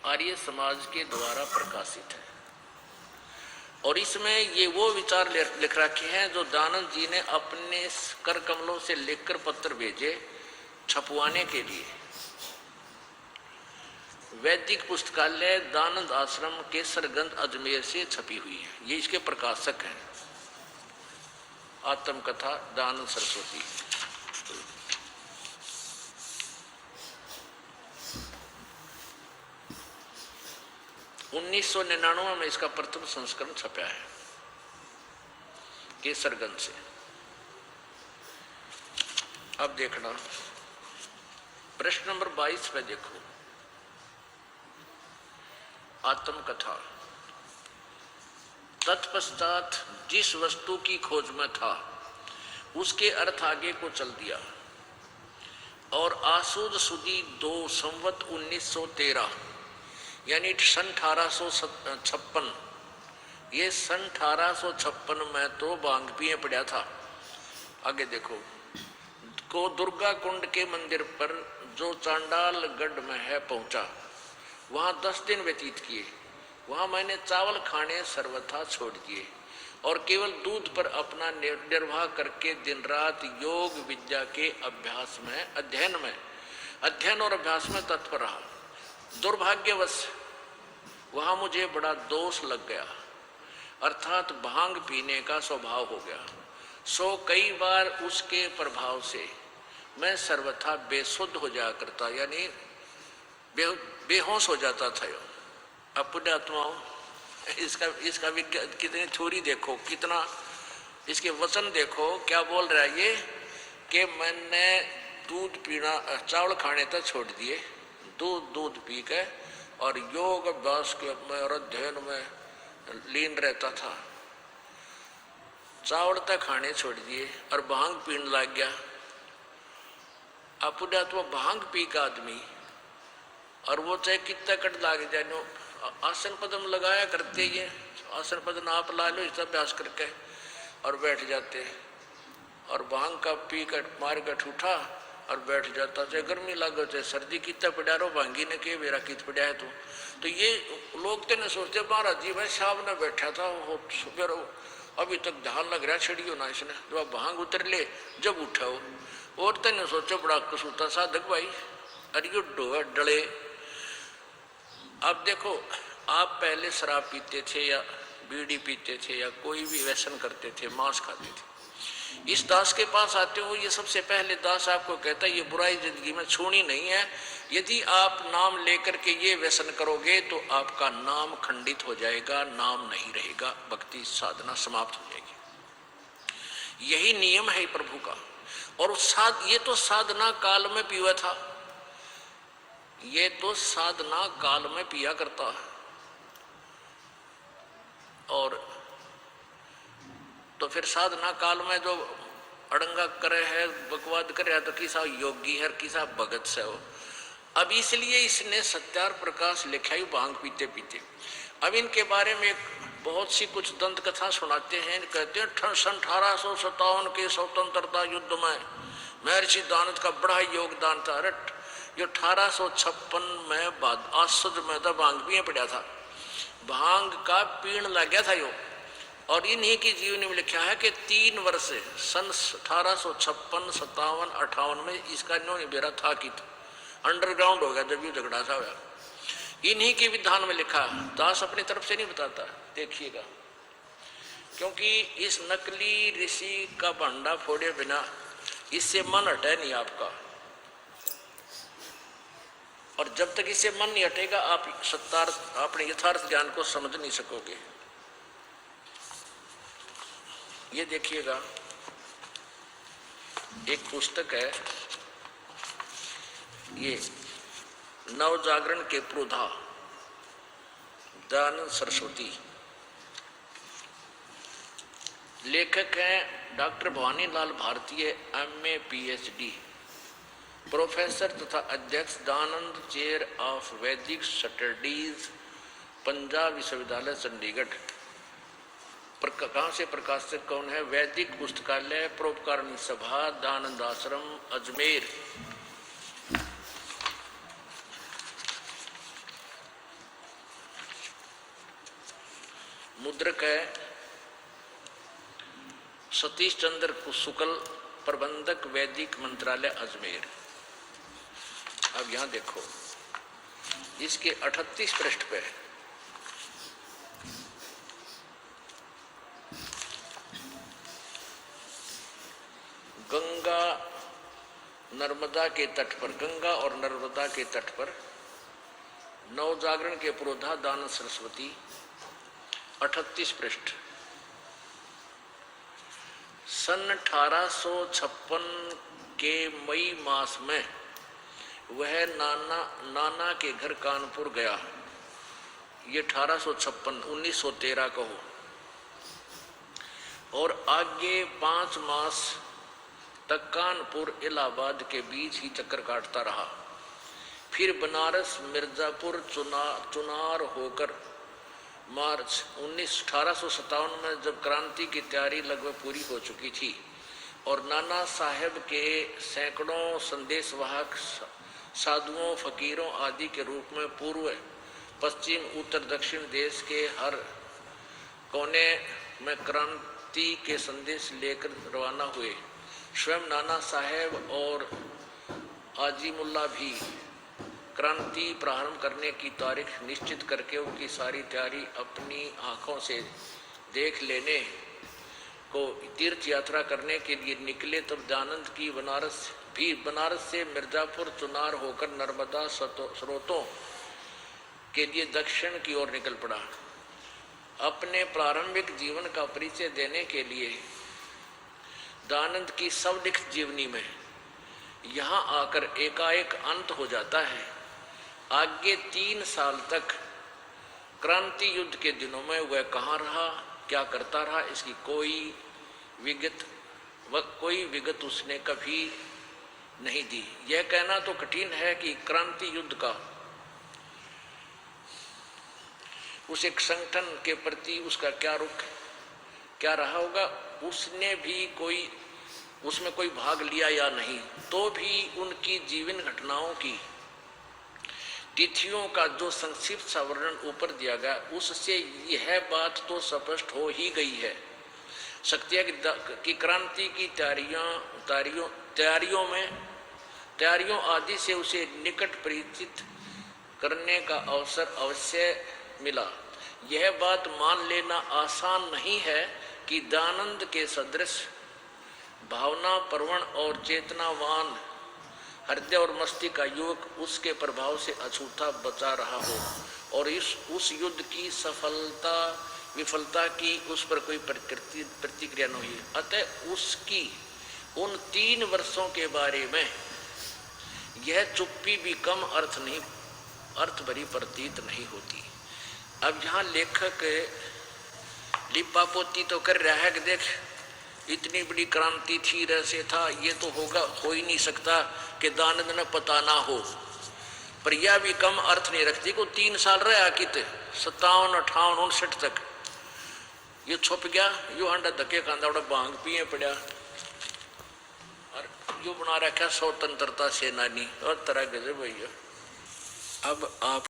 आर्य समाज के द्वारा प्रकाशित है और इसमें ये वो विचार लिख रखे हैं जो दानंद जी ने अपने कर कमलों से लिखकर पत्र भेजे छपवाने के लिए। वैदिक पुस्तकालय दानंद आश्रम केसरगंज अजमेर से छपी हुई है। ये इसके प्रकाशक हैं। आत्मकथा दानंद सरस्वती। उन्नीस 1999 में इसका प्रथम संस्करण छपा है केसरगंज से। अब देखना प्रश्न नंबर 22 पे देखो। आत्मकथा। तत्पश्चात जिस वस्तु की खोज में था उसके अर्थ आगे को चल दिया और आसूद सुदी 2 संवत 1913 यानी सन 1856, ये सन 1856 में तो भांग पिए पड़ा था। आगे देखो को दुर्गा कुंड के मंदिर पर जो चांडाल गढ़ में है पहुंचा, वहां 10 दिन व्यतीत किए। वहां मैंने चावल खाने सर्वथा छोड़ दिए और केवल दूध पर अपना निर्वाह करके दिन रात योग विद्या के अध्ययन और अभ्यास में तत्पर रहा। दुर्भाग्यवश वहां मुझे बड़ा दोष लग गया, अर्थात भांग पीने का स्वभाव हो गया। सो कई बार उसके प्रभाव से मैं सर्वथा बेसुध हो जाया करता, यानी बेहोश हो जाता था। अब पुण्यात्माओं इसका विज्ञान कितनी थ्योरी देखो, कितना इसके वचन देखो, क्या बोल रहा है ये कि मैंने दूध पीना चावल खाने तक छोड़ दिए, दूध पी के और योग अभ्यास के और अध्ययन में लीन रहता था। चावल तक खाने छोड़ दिए और भांग पीने लग गया। अब पुण्यात्मा भांग पी का आदमी और वो चाहे कितना कट लाग जाए, आसन पदम लगाया करते ये आसन पदम आप ला लो इस अभ्यास करके और बैठ जाते, और भांग का पी कर मार कर उठा और बैठ जाता, चाहे गर्मी लागो चाहे सर्दी, कितना पड़ा रो भांगी ने के मेरा कित पड़ा है तो ये लोग तो न सोचते महाराज जी भाई साहब ने बैठा था वो सुबह अभी तक ध्यान लग रहा छड़ी हो ना इसने, जब भांग उतर ले जब उठाओ और तो न सोचो बड़ा कसूता साधक भाई अरे डोए डले। अब देखो आप पहले शराब पीते थे या बीड़ी पीते थे या कोई भी व्यसन करते थे, मांस खाते थे, इस दास के पास आते हो, ये सबसे पहले दास आपको कहता है ये बुराई जिंदगी में छोड़नी नहीं है। यदि आप नाम लेकर के ये व्यसन करोगे तो आपका नाम खंडित हो जाएगा, नाम नहीं रहेगा, भक्ति साधना समाप्त हो जाएगी। यही नियम है प्रभु का। और ये तो साधना काल में पिया था, ये तो साधना काल में पिया करता है। और तो फिर साधना काल में जो अड़ंगा करे है बकवाद करे है तो किसा योगी है किसा भगत से हो। अब इसलिए इसने सत्यार प्रकाश लिखा ही भांग पीते पीते। अब इनके बारे में बहुत सी कुछ दंत कथा सुनाते हैं। कहते हैं सन 1857 के स्वतंत्रता युद्ध में महर्षि दानंद का बड़ा योगदान था। रट जो 1856 में बाद आसुद में तो भांग पिए पड़ा था, भांग का पीण लग गया था यो। और इन्हीं की जीवनी में लिखा है कि 3 वर्ष सन 1856, 57, 58 में इसका न्यों बेरा था कि अंडरग्राउंड हो गया जब ये झगड़ा था हुआ। इन्हीं के विधान में लिखा, दास अपनी तरफ से नहीं बताता, देखिएगा, क्योंकि इस नकली ऋषि का भंडा फोड़े बिना इससे मन हटे नहीं आपका। और जब तक इससे मन नहीं हटेगा आप अपने यथार्थ ज्ञान को समझ नहीं सकोगे। ये देखिएगा, एक पुस्तक है ये नव जागरण के प्रोधा दानंद सरस्वती, लेखक हैं डॉक्टर भवानी लाल भारतीय, MA PhD, प्रोफेसर तथा अध्यक्ष दानंद चेयर ऑफ वैदिक स्टडीज, पंजाब विश्वविद्यालय चंडीगढ़। कहाँ से प्रकाशक कौन है? वैदिक पुस्तकालय, परोपकारिणी सभा, दानंद आश्रम, अजमेर। मुद्रक है सतीश चंद्र शुक्ल, प्रबंधक वैदिक मंत्रालय अजमेर। अब यहां देखो, इसके 38 पृष्ठ पे गंगा नर्मदा के तट पर, गंगा और नर्मदा के तट पर नवजागरण के पुरोधा दानंद सरस्वती, 38 पृष्ठ। सन 1856 के मई मास में वह नाना के घर कानपुर गया। ये 1856, 1913 का हो, और आगे 5 मास तक कानपुर इलाहाबाद के बीच ही चक्कर काटता रहा। फिर बनारस, मिर्जापुर, चुनार होकर मार्च 1857 में जब क्रांति की तैयारी लगभग पूरी हो चुकी थी और नाना साहेब के सैकड़ों संदेशवाहक साधुओं, फकीरों आदि के रूप में पूर्व, पश्चिम, उत्तर, दक्षिण देश के हर कोने में क्रांति के संदेश लेकर रवाना हुए, स्वयं नाना साहेब और आजिमुल्ला भी क्रांति प्रारंभ करने की तारीख निश्चित करके उनकी सारी तैयारी अपनी आंखों से देख लेने को तीर्थ यात्रा करने के लिए निकले। तब दानंद की बनारस से मिर्जापुर, चुनार होकर नर्मदा स्रोतों के लिए दक्षिण की ओर निकल पड़ा। अपने प्रारंभिक जीवन का परिचय देने के लिए दानंद की स्वलिखित जीवनी में यहाँ आकर एकाएक अंत हो जाता है। आगे 3 साल तक क्रांति युद्ध के दिनों में वह कहाँ रहा, क्या करता रहा, इसकी कोई विगत उसने कभी नहीं दी। यह कहना तो कठिन है कि क्रांति युद्ध का उस एक संगठन के प्रति उसका क्या रुख, क्या रहा होगा, उसने भी उसमें कोई भाग लिया या नहीं, तो भी उनकी जीवन घटनाओं की तिथियों का जो संक्षिप्त सा वर्णन ऊपर दिया गया, उससे यह बात तो स्पष्ट हो ही गई है सकती है कि क्रांति की तैयारियों आदि से उसे निकट परिचित करने का अवसर अवश्य मिला। यह बात मान लेना आसान नहीं है कि दानंद के सदृश भावना प्रवण और चेतनावान हृदय और मस्तिष्क का युवक उसके प्रभाव से अछूता बचा रहा हो और उस युद्ध की विफलता की उस पर कोई प्रतिक्रिया न हुई। अतः उसकी उन 3 वर्षों के बारे में यह चुप्पी भी कम अर्थ भरी प्रतीत नहीं होती। अब यहाँ लेखक लिपापोती तो कर रहा है कि देख, इतनी बड़ी क्रांति थी, रहस्य था, ये तो हो ही नहीं सकता कि दानंद न पता ना हो, पर यह भी कम अर्थ नहीं रखती को 3 साल रहा कित 57, 58, 59 तक ये छुप गया, यो अंडा धक्के खांदा उड़ा भांग पिए पड़ा और यो बना रखा स्वतंत्रता सेनानी और तरह गजब भैया। अब आप